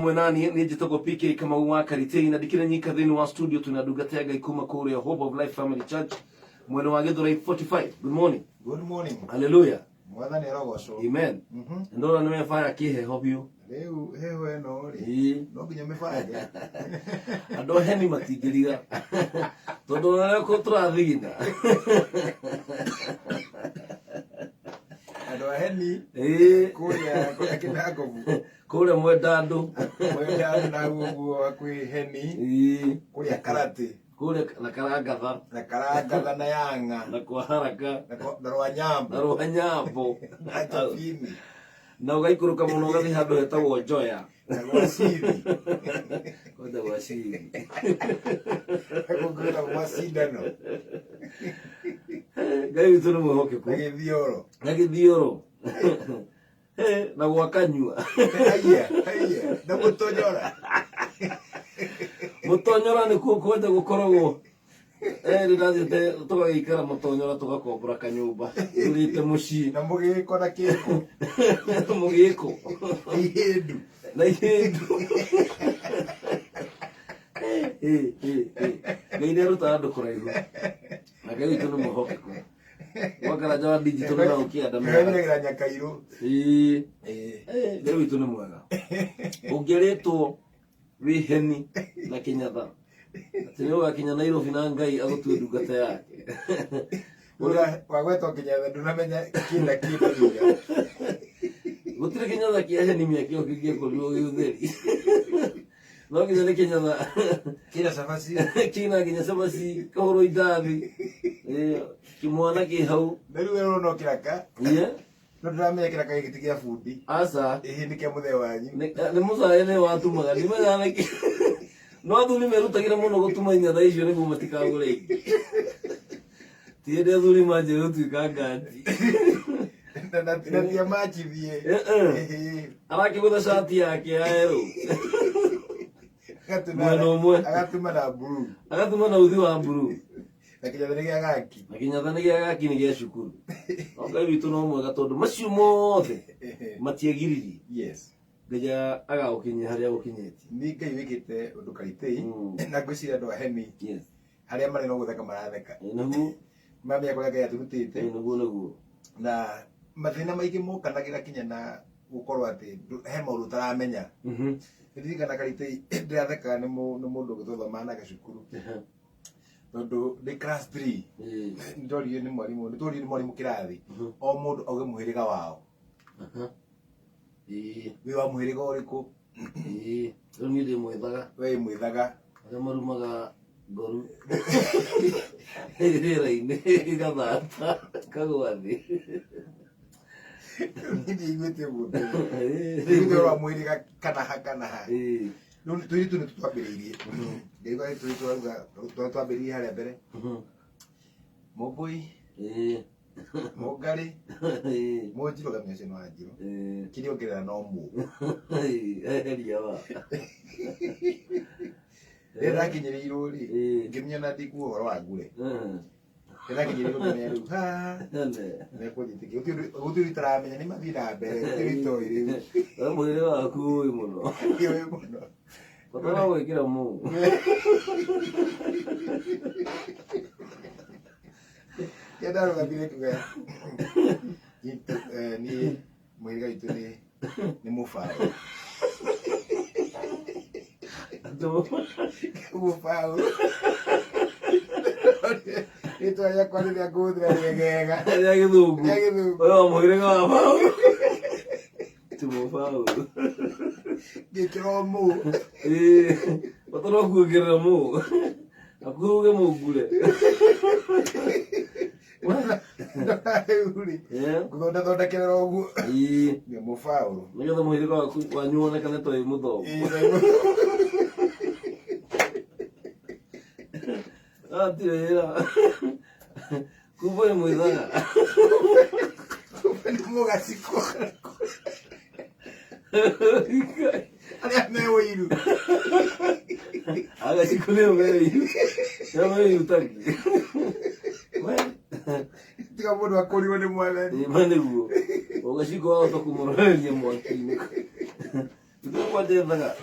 Mwenani ni jitoko PK kama uwa karitei na dikira nyika dhini wa studio tunadugatega ikuma kure ya Hope of Life Family Church mwene wa Githurai 45. Good morning. Good morning. Hallelujah. Mwathani arogoco. Amen. Ndora nime fire kihe hope you. Riu heho eno ri. No nginya mifage. Ando heni matigiriga. Todo na ko trathina. Ando heni. Kuria kinako. Kule mwendando. Mwendando na gugu akwi heni. Kuria karate. Kule na karanga na yanga na kwa haraka na rwanyambo na tafini na ugaikuruka muno gathi handu hetagwo Njoya na wasiri kwenda wasiri akugura wasindano Ngai witu ni mwihokeku githioro na gwakanyua na mutonyora ni kwenda gukoragwo rirate tugagikara mutonyora tugakombora kanyumba turite muci na mugiko na kiko mugiko ihindu na ihindu ngai neruta andu kuraihu na ngai witu ni muhokeku wakara jawa digital na ukienda mwana nyakairu ngai witu ni mwega ungeretwo wiheni na Kinyatha tino gakinya Nairobi na Ngai agutwe ndungata yake ura wagwetwo Kinyatha ndunamenya kinda biga gutire Kinyatha kia heni miakio kigie kurio githeri no kinya Kinyatha kina sabasi kina kinya sabasi kahoro idathi kimwana ki hau meru wero no kiraka no ndramenya kiraka gitigia fundi asa ni kia muthe wanyu ni musaele watu magani mena ki no athuri merutagira muno gutuma inyatha icio nigu matikagure ingi tiende athuri manje gutuika ngati na tia machithie arakigutha shati yake aero agatuma na blue agatuma na uthi wa blue na Kinyatha ni gia gaki ni gia cukuru Ngai witu no mwega tondu macio mothe matiagiririe yes ngeja agaukinyia haria gukinyeti ni Ngai wikite undu karitei na ngwiciria andu aheni yes haria mari no gutheka maratheka naguo mamia kwa Ngai aturutite naguo na mathina maingi mokanagira kinya na gukorwo ati he maundu taramenya ndirikana karitei ndiratheka ni mundu guthoma na gacukuru tondu ni class 3 ndorie ni mwarimu kirathi o mundu auge muhiriga wao wi wa muhiriga uriku ni ndi mwithaga we mwithaga aria marumaga ngoru rira-ini igathata kagwa thi ni igwete mundu ni wa muhiriga kana ha no tuiritu ni tutwambiriirie ngeigwa tuiritu twambiriirie haria mbere Mugui Mugari Munjiru gamia cino Wanjiru kiri ongerera no mu eria wa ndakinyiriirwo ri ngimenya na ndiku uhoro wa ngure ndakinyiriirwo ngimenya riu ne kujitikia gutiri taramenya ni mathina mbere tirito iri mwire waku ui muno Patora gwikira mu Yadaro gabire kuga ni mwiriga itu ni mufao mufao itu aya kwani ya gudra yegega ya githungu oyo mwiriga wa mao mufao gikiro mu Patora gwikira mu akuge mugure kuthonda thondekera uguo ni mufao nigetha muhiriga waku wanyuonekane toi muthomu atira kumbe ni mwithaga ni mugaciko aria me wiru agaciko ni me wiru taki tiga mundu akorirwo ni mwathani maniguo ugaciko wa kumoroheria mwaki-ini ndio kwa njethaga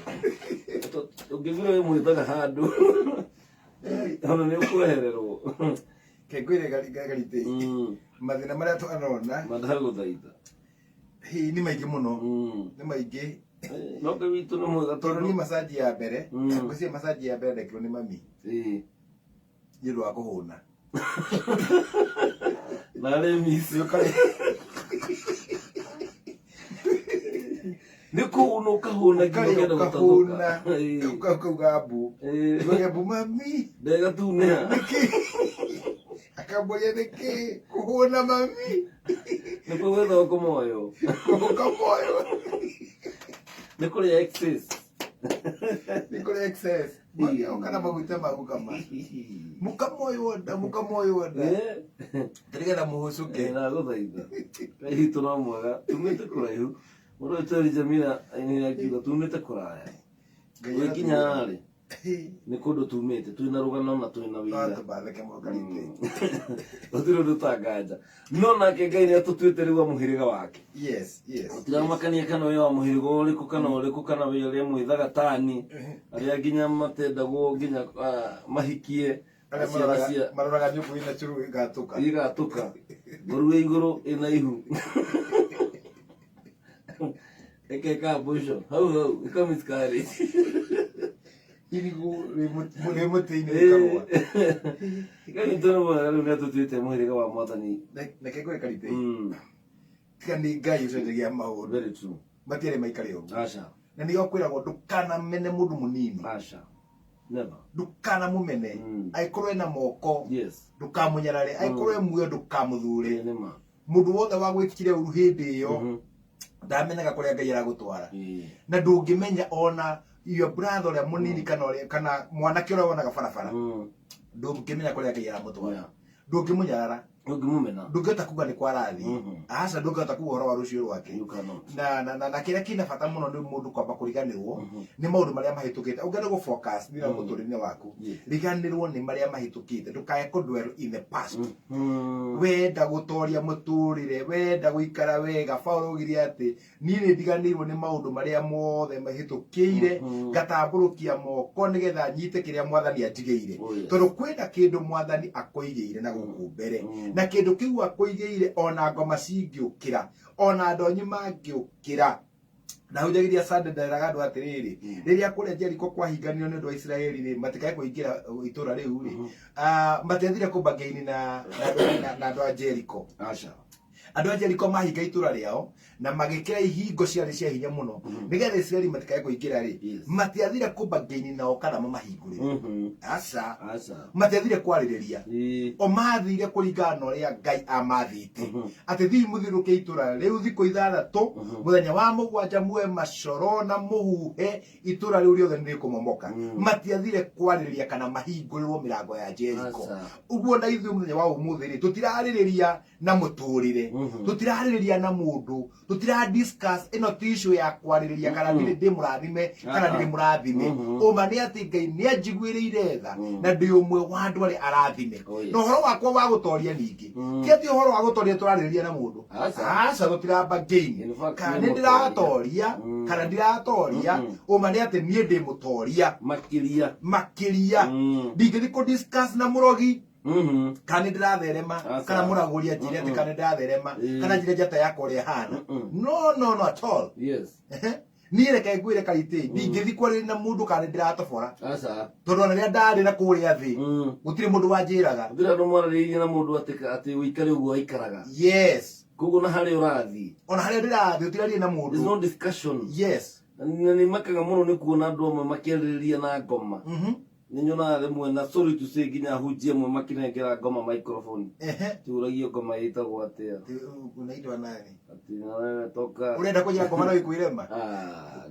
Ũngĩthire wĩ mwĩtaga handũ ona nĩ ũkwehererwo. Kengwire garitĩ mathĩna marĩa twanona Mandagũthaitha nĩ maingĩ mũno, nĩ maingĩ. No Ngai witũ nĩ mwega Tondũ niĩ masaji ya mbere, ngwĩciria masaji ya mbere ndekirwo nĩ mami nĩ ũndũ wa kũhũna. Narĩ misi nĩ kũhũna ũkahũna nginya ũkenda gũtathũka. Ukauga mbu mbu mami ndegatunĩha akambũria nĩkĩ kũhũna mami nĩkuo gwethaga kũmoyo ũkamoyo nĩ kũrĩ excess nĩ kũrĩ excess kana maguta mau kama mukamoyo wenda tũrĩgetha mũhũcũke. Ndagũthaitha Ngai witũ no mwega, tumĩte kũraihu. Mũndũ wĩtari Jamila akiuga tumĩte kũraya gũgĩkinya harĩ nĩ kũndũ tumĩte twĩna rũgano na twĩna wĩira gũtirĩ ũndũ ũtanganja, no nake Ngai nĩ atũtuĩte rĩu a mũhĩrĩga wake. Tũtiramakania kana wĩ wa mũhĩrĩga ũrĩkũ kana ũrĩkũ kana wĩ arĩa mwĩthaga tani arĩa nginya matendagwo nginya mahikie maroraga nyũmbu ĩna curu igatũka ngũrũ igũrũ ĩna ihu ekeka mboco hau ikamiskari irigu rĩ mũtĩ-inĩ rĩkarũa. Ngai witũ nĩ mwega, rĩu nĩ atũtuĩte mũhĩrĩga wa Mwathani. Reke ngwĩre Karitĩ tiga nĩ Ngai ũcenjagia maũndũ, Very true. matiarĩ maikare ũguo. Aca. Na nĩo kwĩragwo ndũkanamene mũndũ mũnini, Aca. Never. ndũkanamũmene. Angĩkorwo ena moko Yes. ndũkamũnyarare, angĩkorwo e muoyo ndũkamũthure. Nĩ ma. Mũndũ wothe wa gwĩkire ũru hĩndĩ ĩyo ndamenyaga kũrĩa Ngai aragũtwara, na ndũngĩmenya ona your brother ũrĩa mũnini kana mwanake ũrĩa wonaga barabara ndũngĩmenya kũrĩa Ngai aramũtwara, ndũngĩmũnyarara, ndũngĩmũmena, ndũngĩhota kuga nĩ kwa arathi. Aca, ndũngĩhota kuga ũhoro wa rũciũ rwake. Na kĩrĩa kĩna bata mũno nĩ mũndũ kwamba kũriganĩrwo nĩ maũndũ marĩa mahĩtũkĩte. Ũngĩenda gũ focus nĩ mũtũrĩre waku, riganĩrwo nĩ marĩa mahĩtũkĩte, ndũkae kũ dwell in the past. Wenda gũtoria mũtũrĩre, wenda gũikara wega, Paulo oigire atĩ niĩ nĩ ndiganĩirwo nĩ maũndũ marĩa mothe mahĩtũkĩire, ngatambũrũkia moko nĩgetha nyite kĩrĩa Mwathani anjigĩire. Tondũ kwĩna kĩndũ Mwathani akũigĩire na gũkũ mbere, na kĩndũ kĩu akũigĩire ona ngoma cingĩũkĩra, ona ndonyi mangĩũkĩra. Na hujagĩria Sunday nderaga andũ atĩrĩrĩ, rĩrĩa kũrĩa Jeriko kwahinganio nĩ ũndũ wa Isiraeli rĩ, matikae kũingĩra itũũra rĩu rĩ, matiathire kũmbangĩini na andũ a Jeriko. Aca, andũ a Jeriko mahinga itũũra rĩao na magĩkĩra ihingo ciarĩ cia hinya mũno nĩgetha Isiraeli matikae kũingĩra rĩ, matiathire kũmbangĩini nao kana mamahingũrĩre. Aca, matiathire kwarĩrĩria, o mathire kũringana na ũrĩa Ngai amathĩte atĩ thiĩ mũthiũrũrũke itũũra rĩu thikũ 6, mũthenya wa mũgwanja muoe macoro na mũhuhe, itũũra rĩu rĩothe nĩ rĩkũmomoka. Matiathire kwarĩrĩria kana mahingũrĩrwo mĩrango ya Jeriko. Ũguo na ithuĩ mũthenya wa ũmũthĩ rĩ, tũtirarĩrĩria na mũtũrĩre, tũtirarĩrĩria na mũndũ, tutira discuss ino tishu ya kwarĩrĩria kana ndĩ mũrathime kana ndĩ mũrathime. Ũma nĩ atĩ Ngai nĩ anjiguĩrĩire tha na ndĩ ũmwe wa andũ arĩa arathime. Na ũhoro wakwa wa gũtoria ningĩ ti atĩ ũhoro wa gũtoria tũrarĩrĩria na mũndũ. Aca, tũtiramba Ngai kana nĩ ndĩratoria kana ndiratoria. Ũma nĩ atĩ niĩ ndĩ mũtoria makĩria, ndingĩthiĩ kũ discuss na mũrogi kana ndiratherema kana mũragũria njĩra atĩ kana ndiratherema kana njĩra njata yakwa ũrĩa hana. No at all. Niĩ reke ngwĩre Karitĩ, ndingĩthiĩ kwarĩrĩria na mũndũ kana ndiratobora, tondũ ona rĩrĩa ndarĩ na kũrĩa thĩ gũtirĩ mũndũ wanjĩraga. Gũtirĩ andũ mwarĩrĩirie na mũndũ atĩ ũikare ũguo aikaraga. Yes. Koguo na harĩa ũrathiĩ, ona harĩa ndĩrathiĩ ũtiraria na mũndũ. There's no discussion. Yes. Na nĩ makaga mũno nĩ kuona andũ amwe makĩarĩrĩria na ngoma. Nĩ nyonaga rĩmwe na sorry to say nginya ahunjia amwe makĩnengera ngoma microphone. Tũragio ngoma ĩtagwo atĩa? Unaitwa nani? Ati na wewe toka. Ũrenda kũnjĩra ngoma no ĩkwĩrema?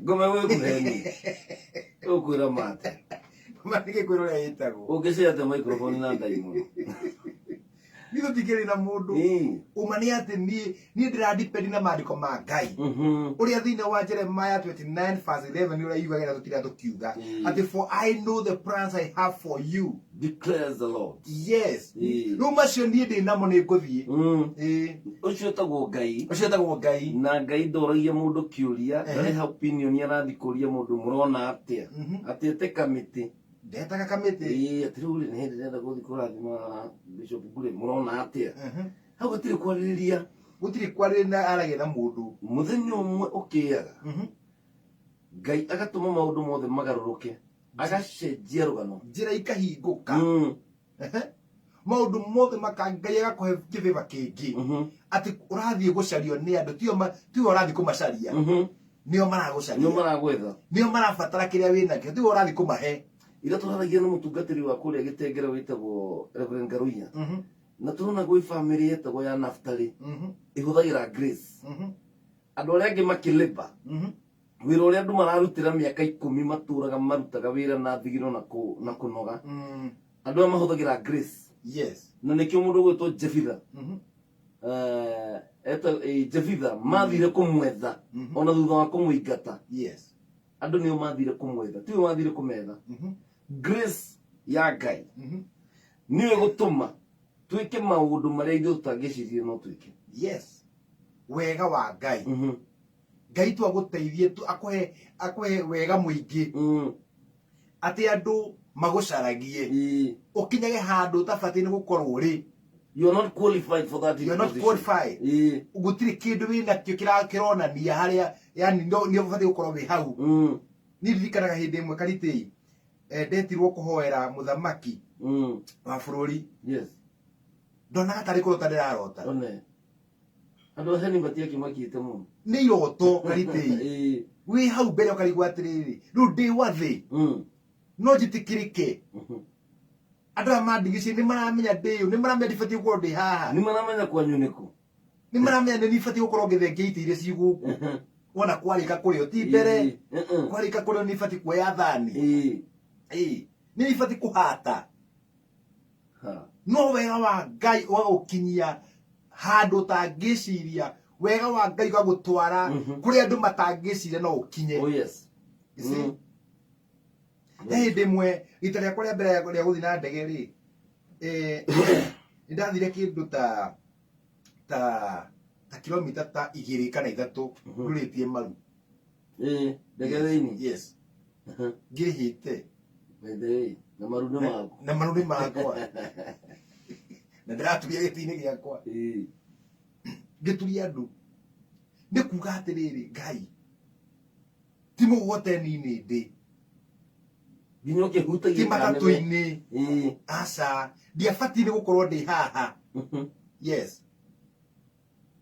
Ngoma wĩkũheni. Ũkwĩra mate. Ngoma nĩ gĩkwĩra ũrĩa ĩtagwo. Ũngĩcia atĩ microphone na ndai mũno. Nĩ tutikiri na mundu umani ati ni ndira depend na maandiko ma Ngai uria thine wa Jeremiah 29 verse 11 ni uraigwa gera tutira tukiuga ati for I know the plans I have for you declares the Lord. Yes. No macio ni ndi namo ni nguthie ucio tagwo Ngai na Ngai ndoragia mundu kiuria ndari ha opinion arathi kuria mundu murona atia atete kamiti ndetaga kamiti atiruri ni hindi ndenda guthi kurathima Bishop Gure murona atia hau gutiri kwaririria na aragia na mundu muthenya umwe ukiaga Ngai agatuma maundu mothe magaruruke agacenjia rugano njira ikahinguka maundu mothe Ngai agakuhe kiveva kingi ati urathie gucario ni andu tio urathie kumacaria nio maragwetha nio marabatara kiria wina kio tio urathie kumahe ira turaragia na mutungatiri wa kuria Gitengera witagwo Reverend Garuiya na turona gwi family yetagwo ya Naftali ihuthagira grace andu aria angi makiliba wira uria andu mararutira miaka 10 maturaga marutaga wira na thigiro na kunoga andu mahuthagira grace na nikio mundu gwitwo Jefitha Jefitha mathire kumwetha ona thutha wa kumuingata andu nio mathire kumwetha tio mathire kumetha grace ya Ngai niwe gutuma twike maundu maria ithu tutangicirie no twike wega wa Ngai Ngai tu aguteithie tu akuhe wega muingi ati andu magucaragie ukinyage handu tabati ni gukorwo ri you are not qualified for that. You are not qualified. Ugutiri kindu wina kio kironania haria yani ni ubati gukorwo wi hau ni ririkanaga hindi imwe Karitei ndetirwo kuhoera muthamaki wa bururi ndonaga tari kurota ndirarota andu heni batia kimakite mu ni iroto Karitei wi hau mbere ukarigwa atiriri riu ndi wathi no jitikirike andu amandigici ni maramenya ndiyo ni maramenya ndibati gukorwo ndi haha ni maramenya kwanyu niku ni maramenya ni ibati gukorwo ngithengeite iria ciguku wona kwarika kurio ti mbere kwarika kurio ni ibati kuoya thani ni ibati kuhata no wega wa Ngai wa ukinyia handu tangiciria wega wa Ngai wa gutwara kuri andu matangiciria no ukinye ndimwe rita riakwa ria mbere ya guthi na ndege ri ndathire kindu ta kilomita ta 2 kana 3 nduritie maru ndege thini ngirihite na maru ni makwa na ndiraturia gitini giakwa ngituria andu ndikuga atiriri Ngai ti mugote nini ndi ginyo ke hutagia kimatatu-ini asa ndiabati ni gukorwo ndi haha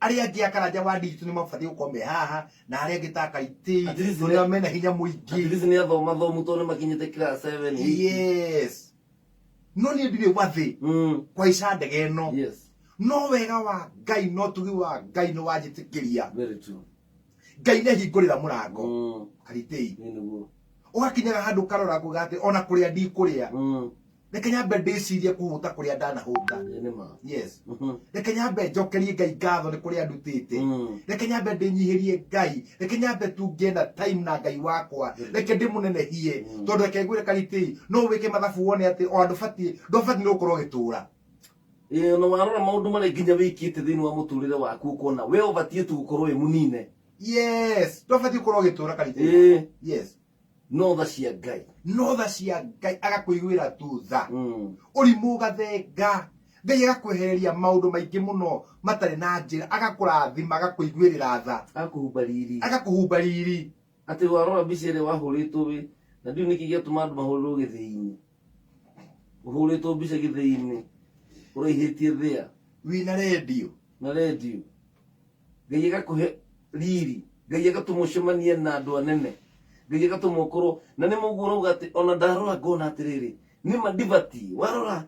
aria angi akaraja wa nditu ni mabati gukorwo me haha na aria angi ta Karitei ni mena hinya muingi ni athoma thomu to ni makinyite class 7 no ni ndire wathi kwa ica ndege no no wega wa Ngai no tugi wa Ngai no wajitikiria very true Ngai ne hingurira murango Karitei ugakinyaga handu karora kugate ona kuria ndi kuria reke nyambe ndicirie kuhuta kuria ndanahuta reke nyambe njokerie Ngai ngatho ni kuria ndutite reke nyambe ndinyihirie Ngai reke nyambe tu ngienda time na Ngai wakwa reke ndimunenehie tondu reke ngwire Karitei no wike mathabu wone ati o andu bati ni ukorwo gitura no warora maundu maria nginya wikite thiini wa muturire waku ukona we ubatie tu gukorwo wi munine ndobati gukorwo gitura Karitei no tha cia Ngai agakuiguira tu tha urimu gathenga Ngai agakwehereria maundu maingi muno matari na njira agakurathima agakuiguirira tha agakuhumba riri ati warora mbica iria wahuritwo wi na ndiu niki giatuma andu mahurirwo githii-ini uhuritwo mbica githii-ini uraihitie thia wina radio Ngai agakuhe riri Ngai agatuma ucemanie na andu anene Ngai agatuma ukorwo na ni muguo rauga ati ona ndarora ngona atiriri ni madivati warora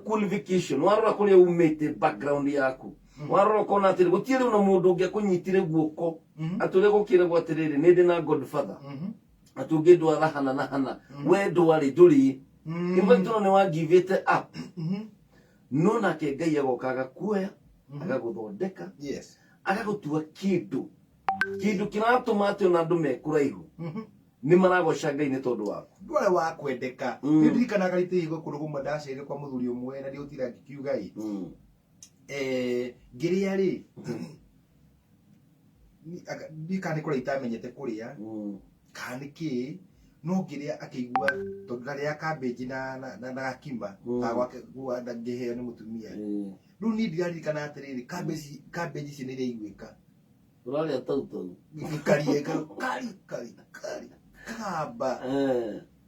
qualification warora kuria umite background yaku warora kona atiri gutire una mundu ungi akunyitire guoko aturi gukire gwa atiriri ni ndi na Godfather atungi ndwara hana we ndwari nduri imwe tuno ni wa give it up no nake Ngai agoka agakuoya agaguthondeka agagutua kindu kiratuma ati ona andu mekuraihu ni maragoca Ngai ni tondu waku ndware wa kwendeka ni ndirikanaga rite igo kundu gumwe ndacire kwa muthuri umwe na ndiutira ngikiuga ngiria ri ndikani kura itamenyete kuria kandi ki no ngiria akigua tondu ndaria cabbage na gakima gwake gwa ndangiheo ni mutumia riu ni ndirarikana atiriri cabbage ici ni iraiguika uraria tau gikarie kari kaba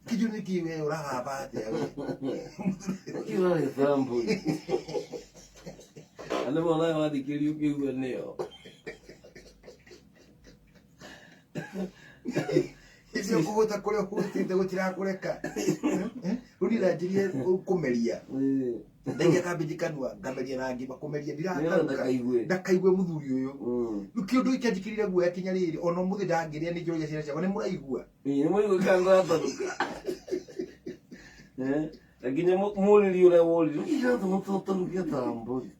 kijo ni kiwe uragamba atia kiwa ni thambu ane mwana wathikiri ukiugua nio Isi ukuguta kule ukutite gutira kureka urira njirie kumeria ndenge cabbage kanwa ngameria na ngima kumeria ndirakaruka ndakaigue muthuri uyu nuki undu ikanjikirire guoya kinya riri ona muthi ndangiria ni njoria ciana ciakwa ni muraigua ni muraigua kanga ataruka lakini mulili ule woli igatho mutotorukia tamburi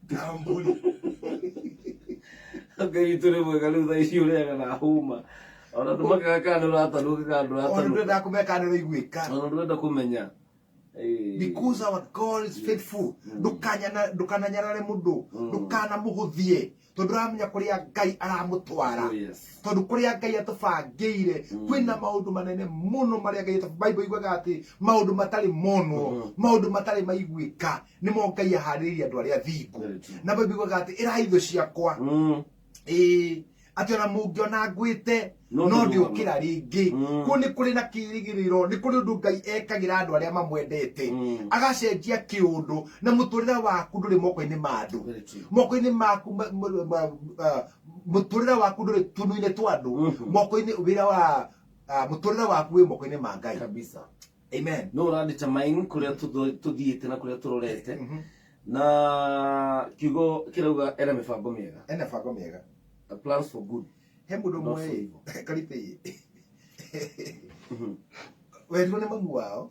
akaitore mwega riu thaa ici ureaga na huma ona tumakaga kana urataruka kandu ona ndenda kumeka kana uiguika ona ndenda kumenya because our God is faithful ndukananyarare mundu ndukana muhuthie tondu ramenya kuria Ngai aramutwara tondu kuria Ngai atubangire kwina maundu manene muno maria Ngai Bible igwaga ati maundu matari mono maundu matari maiguika nimo Ngai ahariria andu aria thingu na Bible igwaga ati ira itho ciakwa ati ona mungiona ngwite no ndiukira ringi ku ni kuri na kirigiriro ni kuri undu Ngai ekagira andu aria mamwendete agacenjia kiundu na muturire waku nduri moko-ini ma andu moko-ini maku muturire waku nduri tunu-ini twa andu moko-ini wira wa muturire waku wi moko-ini ma Ngai kabisa. Amen. No uradetermine kuria tuthiite na kuria turorete na kiugo kirauga ena mibango miega plans for good. He mundu mwe karite we ndone mamu wao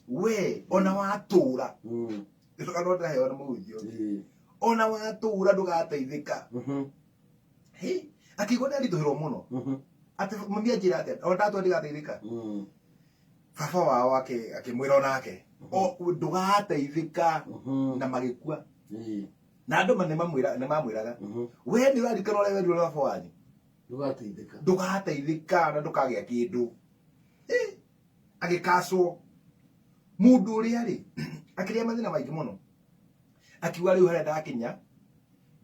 we ona watura ndukanota he ona muhunjio ona watura ndugateithika he akigona ndituhirwo muno ati mami ajira ati ona tatu ndigateithika baba wao akimwira onake o ndugateithika na magikua na andu mane mamwiraga we ni urarikana uria wendi uria baba wanyu ndugateithika na ndukagia kindu agikacwo mundu uria ri akiria mathina maingi muno akiuga riu haria ndakinya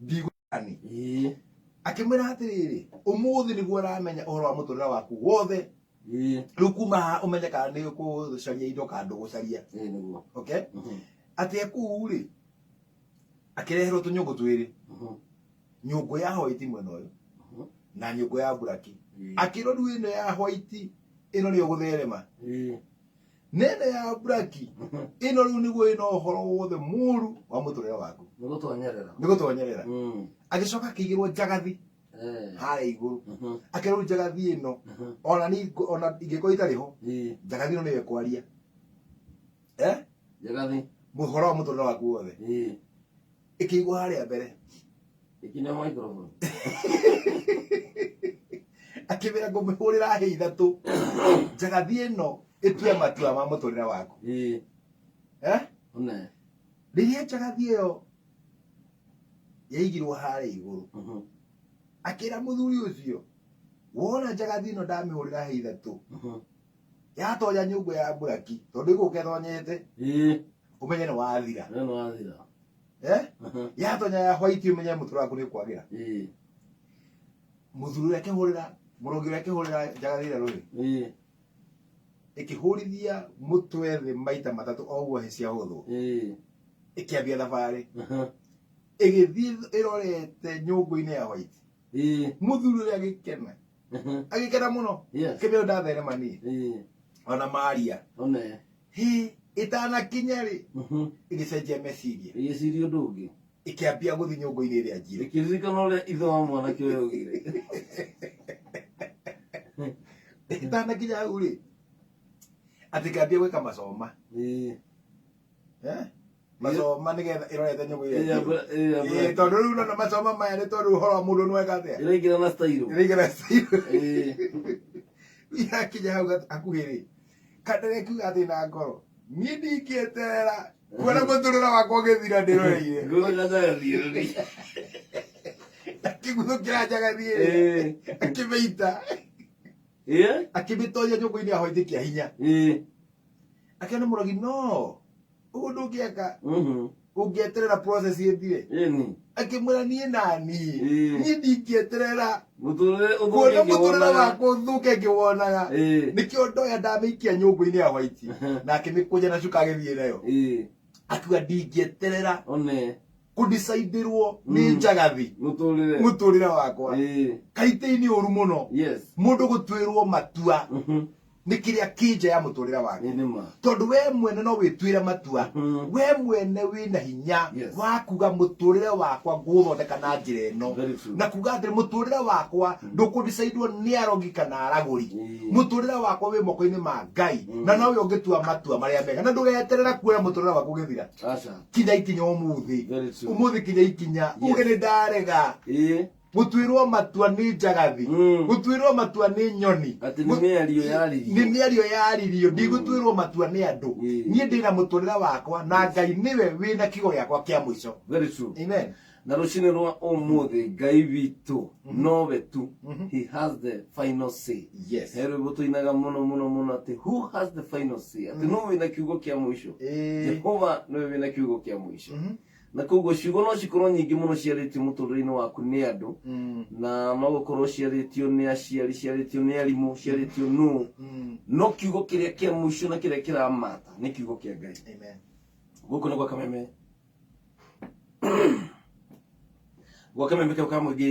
ndigani akimwira atiriri umuthi niguo aramenya uhoro wa muturire waku wothe riu kuma umenye kana ni ukucaria indo kana ndugucaria okay ati eku ri akireherwo tunyungu twiri nyungu ya white mwena uyu na nyungu ya buraki akiro riu ino ya white ino ni ugutherema nene ya buraki ino riu niguo ino uhoro wothe muru wa muturire waku nigutonyerera agicoka akigirwo njagathi haria iguru akirwo njagathi ino ona ingiko itariho njagathi ino niyo ekwaria njagathi muhoro wa muturire waku wothe ikigwa haria mbere ikinya microphone akibira ngumihurira he ithatu njagathi ino itue matua ma muturire waku one riria njagathi iyo yaigirwo haria iguru akira muthuri ucio wona njagathi ino ndamihurira he ithatu yatonya nyungu ya buraki tondu igukethonyete umenye ni wathira yatonya ya white umenye muturire waku ni kwagira muthuri uria akihurira murongi uria akihurira njagathi ino ruri ikihurithia mutwe thi maita matatu oguo he cia huthu ikiambia thabari igithii irorete nyungu-ini ya white muthuri uria agikena muno kimeo ndatherema ni ona maria itanakinya ri igicenjia meciria igiciria undu ungi ikiambia guthi nyungu-ini iria njire ikiririkana uria ithe wa mwanake uyu augire itanakinya hau ri ati kiambia gwika macoma Macoma nigetha irorete nyugu ile tondu riu na macoma maya ni tondu uhoro wa mundu nweka atia iraingira na style irakinya hau akuhiri kadere kiuga thina ngoro ni ndingieterera kuona muturira wakwa ugithira ndiroreire akiguthukira njagathie akimeita akimitoria nyungu-ini ahoithikia hinya akiona murogi no uguo ndungieka ungieterera process ithire akimwira nie nani nie ndingieterera kuona muturira wakwa uthuke ngiwonaga nikio ndoya ndamikia nyungu-ini ya white na akimikuja na cuka agithie nayo akiuga ndingieterera kudecaidirwo ni njagathi muturire wakwa kaite-ini uru muno mundu gutwirwo matua ni kiria kinja ya muturire wake tondu we mwene no witwire matua we mwene wina hinya wa kuga muturire wakwa nguthondeka na njira ino na kuga atiri muturire wakwa ndukudecaidirwo ni arogi kana araguri muturire wakwa wi moko-ini ma Ngai na nawe ungitua matua maria mega na ndugeterera kuona muturire wakwa ugithira kinya ikinya umuthi kinya ikinya uge ni ndarega gutwirwo matua ni njagathi gutwirwo matua ni nyoni ati ni miario yaririo ndigutwirwo matua ni andu nie ndina muturire wakwa na Ngai niwe wina kigo giakwa kia mwico amen na rucini rwa umuthi Ngai witu nowe tu he has the final say hero gutuinaga muno ati who has the final say ati no wina kiugo kia mwico Jehova niwe wina kiugo kia mwico na koguo ciugo no cikorwo nyingi muno ciaritio muturire-ini waku ni andu na no gukorwo ciaritio ni aciari ciaritio ni arimu ciaritio no kiugo kiria kia mwico na kiria kiramata ni kiugo kia Ngai amen guku ni gwa kameme gwa kameme ka mugi